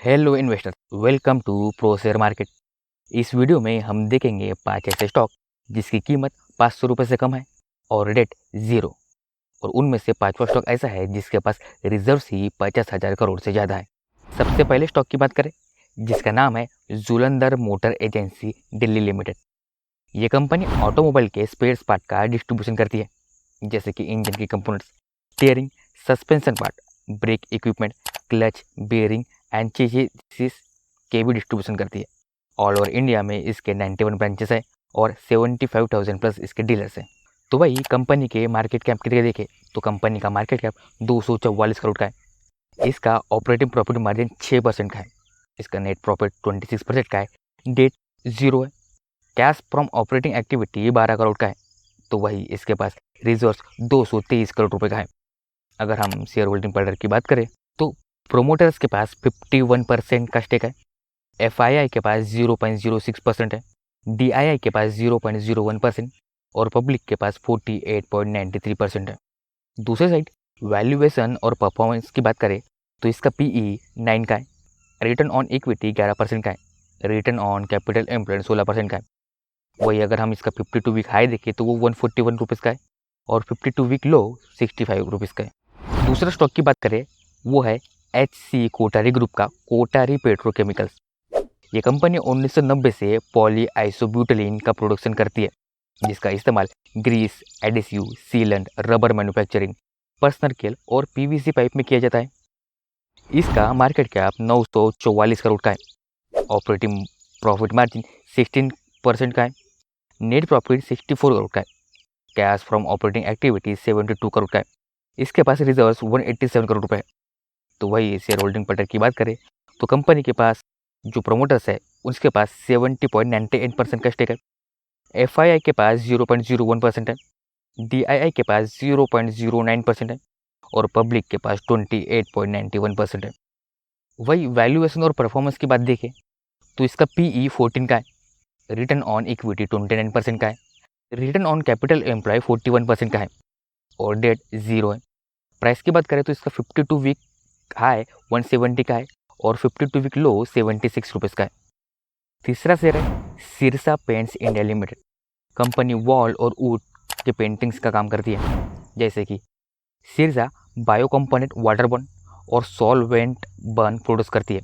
Hello investor, welcome to pro share market. इस video में हम देखेंगे 5 ऐसे स्टॉक जिसकी कीमत 500 रुपये से कम है और रेट ज़ीरो, और उनमें से 5वां स्टॉक ऐसा है जिसके पास रिजर्व्स ही 50,000 करोड़ से ज़्यादा है। सबसे पहले स्टॉक की बात करें जिसका नाम है Jullundur motor agency Delhi limited. ये कंपनी ऑटोमोबाइल के स्पेयर पार्ट का डिस्ट्रीब्यूशन करती है, जैसे कि इंजन की components, steering, suspension part, brake equipment, clutch, bearing and chassis के भी डिस्ट्रीब्यूशन करती है। ऑल ओवर इंडिया में इसके 91 ब्रांचेस है और 75,000 प्लस इसके डीलर्स हैं। तो वही कंपनी के मार्केट कैप की तरह देखें तो कंपनी का मार्केट कैप 244 करोड़ का है। इसका ऑपरेटिंग प्रॉफिट मार्जिन 6% का है। इसका नेट प्रॉफिट 26% का है। डेट ज़ीरो है। Cash from operating activity 12 crore का है। तो वही इसके पास रिजर्व्स 223 करोड़ रुपए का है। अगर हम शेयर होल्डिंग पैटर्न की बात करें तो प्रोमोटर्स के पास 51% का स्टेक है। एफआईआई के पास 0.06% है। डीआईआई के पास 0.01% और पब्लिक के पास 48.93% है। दूसरे साइड वैल्यूएशन और परफॉर्मेंस की बात करें तो इसका पीई 9 का है। रिटर्न ऑन इक्विटी 11% का है। रिटर्न ऑन कैपिटल एम्प्लॉयड 16% का है। वही अगर हम इसका 52 वीक हाई देखें तो वो 141 रुपीज़ का है और 52 वीक लो 65 रुपीज़ का है। दूसरा स्टॉक की बात करें वो है HC कोठारी ग्रुप का कोठारी पेट्रोकेमिकल्स। ये कंपनी 1990 से पॉली आइसोब्यूटिलीन का प्रोडक्शन करती है, जिसका इस्तेमाल grease, adhesive, sealant, rubber manufacturing, personal care और पीवीसी पाइप में किया जाता है। इसका मार्केट कैप 944 करोड़ का है। ऑपरेटिंग प्रॉफिट मार्जिन 16% का है। नेट प्रॉफिट 64 करोड़ का है। Cash from operating activity 72 crore का है। इसके पास रिजर्व्स 187 करोड़ रुपए है। तो वही शेयर होल्डिंग पैटर्न की बात करें तो कंपनी के पास जो प्रमोटर्स है उसके पास 70.98% का स्टेक है। एफआईआई के पास 0.01% है। डीआईआई के पास 0.09% है और पब्लिक के पास 28.91% है। वही वैल्यूएशन और परफॉर्मेंस की बात देखें तो इसका पीई 14 का है। रिटर्न ऑन इक्विटी 29% का है। रिटर्न ऑन कैपिटल एम्प्लॉय 41% का है और डेट ज़ीरो है। प्राइस की बात करें तो इसका 52 वीक हाई 170 का है और 52 वीक लो 76 रुपीज़ का है। तीसरा शेयर है Sirsa paints India limited. Company wall और वुड के पेंटिंग्स का काम करती है, जैसे कि Sirsa bio component water burn और सॉल्वेंट बर्न प्रोड्यूस करती है।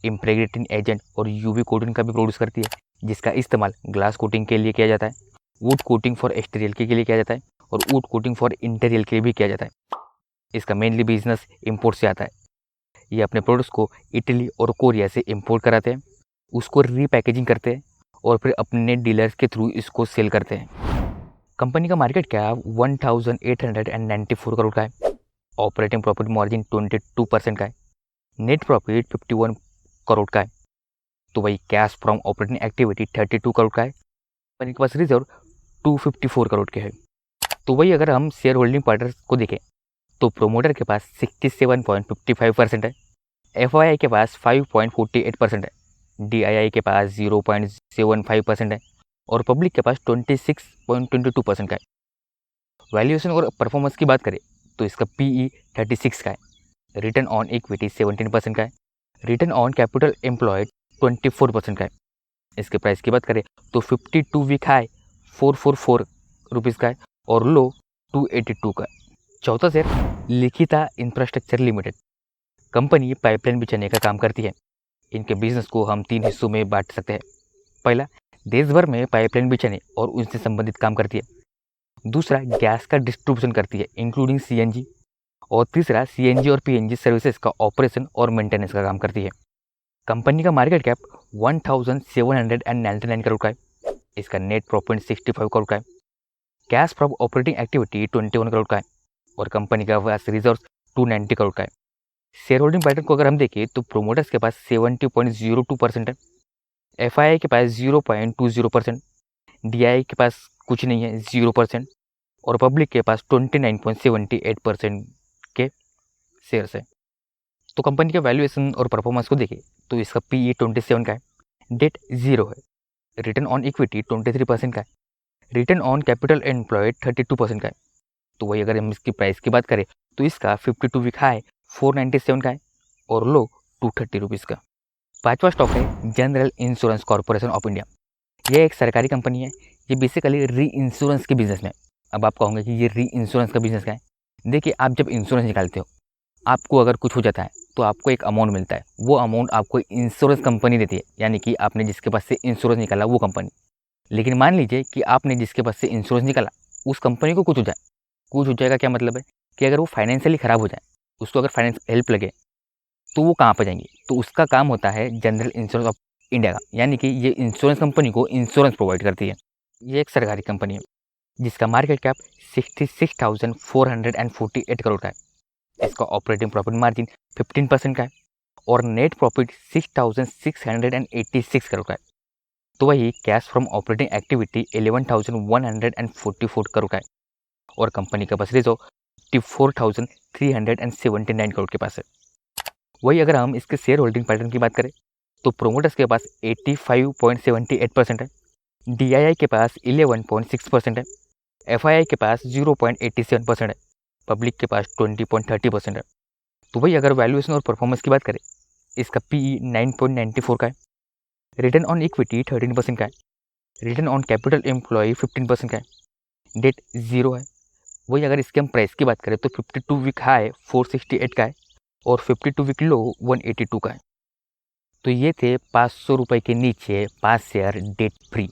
इम्प्रेग्नेटिंग एजेंट और यूवी कोटिंग का भी प्रोड्यूस करती है, जिसका इस्तेमाल ग्लास कोटिंग के लिए किया जाता है, वुड कोटिंग फॉर एक्सटीरियर के लिए किया जाता है और वुड कोटिंग फॉर इंटीरियर के लिए भी किया जाता है। इसका मेनली बिजनेस इंपोर्ट से आता है। ये अपने प्रोडक्ट्स को इटली और कोरिया से इंपोर्ट कराते हैं, उसको रीपैकेजिंग करते हैं और फिर अपने डीलर्स के थ्रू इसको सेल करते हैं। कंपनी का मार्केट कैप 1894 करोड़ का है। ऑपरेटिंग प्रॉफिट मार्जिन 22% का है। नेट प्रॉफिट 51 करोड़ का है। तो वही cash from operating activity 32 crore का है। कंपनी के पास रिजर्व 254 करोड़ के है। तो वही अगर हम शेयर होल्डिंग पार्टनर्स को देखें तो प्रोमोटर के पास 67.55% है। एफआईआई के पास 5.48% है। डीआईआई के पास 0.75% है और पब्लिक के पास 26.22% का है। वैल्यूएशन और परफॉर्मेंस की बात करें तो इसका पीई 36 का है। रिटर्न ऑन इक्विटी 17% का है। रिटर्न ऑन कैपिटल एम्प्लॉयड 24% का है। इसके प्राइस की बात करें तो 52 वीक हाई 444 रुपीज़ का है और लो 282 का है। चौथा शेयर लिखिता इंफ्रास्ट्रक्चर लिमिटेड। कंपनी पाइपलाइन बिछाने का काम करती है। इनके बिजनेस को हम 3 हिस्सों में बांट सकते हैं। पहला, देश भर में पाइपलाइन बिछाने और उनसे संबंधित काम करती है। दूसरा, गैस का डिस्ट्रीब्यूशन करती है इंक्लूडिंग सीएनजी। और तीसरा, सीएनजी और पीएनजी सर्विसेज का ऑपरेशन और मेंटेनेंस का काम करती है। कंपनी का मार्केट कैप 1799 करोड़ का है। इसका नेट प्रॉफिट 65 करोड़ का है। Cash from operating activity 21 crore का है और कंपनी का पास रिजर्व 290 करोड़ का है। शेयर होल्डिंग पैटर्न को अगर हम देखें तो प्रोमोटर्स के पास 70.02% है। एफआईआई के पास 0.20%, डीआई के पास कुछ नहीं है 0% और पब्लिक के पास 29.78% के शेयर्स है। तो कंपनी के वैल्यूएशन और परफॉर्मेंस को देखें तो इसका पीई 27 का है। डेट ज़ीरो है। रिटर्न ऑन इक्विटी 23% का है। रिटर्न ऑन कैपिटल एम्प्लॉयड 32% का है। तो वही अगर हम इसकी प्राइस की बात करें तो इसका 52 वीक हाई 497 का है और लो ₹230 का। पाँचवा स्टॉक है general insurance corporation of India. यह एक सरकारी कंपनी है। ये बेसिकली री इंश्योरेंस के बिजनेस में। अब आप कहोगे कि ये री इंश्योरेंस का बिजनेस क्या है? देखिए, आप जब इंश्योरेंस निकालते हो, आपको अगर कुछ हो जाता है तो आपको एक अमाउंट मिलता है। वो अमाउंट आपको इंश्योरेंस कंपनी देती है, यानी कि आपने जिसके पास से इंश्योरेंस निकाला वो कंपनी। लेकिन मान लीजिए कि आपने जिसके पास से इंश्योरेंस निकाला उस कंपनी को कुछ हो जाए। कुछ हो जाएगा क्या मतलब है कि अगर वो फाइनेंशियली ख़राब हो जाए, उसको अगर फाइनेंस हेल्प लगे, तो वो कहाँ पे जाएंगी? तो उसका काम होता है जनरल इंश्योरेंस ऑफ इंडिया का, यानी कि ये इंश्योरेंस कंपनी को इंश्योरेंस प्रोवाइड करती है। ये एक सरकारी कंपनी है जिसका मार्केट कैप 66,448 करोड़ का है। इसका ऑपरेटिंग प्रॉफिट मार्जिन 15% का है और नेट प्रॉफिट 6,686 करोड़ का है। तो वही cash from operating activity 11,144 crore का है और कंपनी का बस रिजर्व 54,379 करोड़ के पास है। वही अगर हम इसके शेयर होल्डिंग पैटर्न की बात करें तो प्रोमोटर्स के पास 85.78% है, DII के पास 11.6% है, FII के पास 0.87% है, पब्लिक के पास 20.30% है। तो वही अगर वैल्यूएशन और परफॉर्मेंस की बात करें, इसका PE 9.94 का है, रिटर्न ऑन इक्विटी 13% का है, रिटर्न ऑन कैपिटल एम्प्लॉय 15% का है, डेट 0 है। वही अगर इसके हम प्राइस की बात करें तो 52 वीक हाई 468 का है और 52 वीक लो 182 का है। तो ये थे ₹500 के नीचे 5 शेयर डेट फ्री।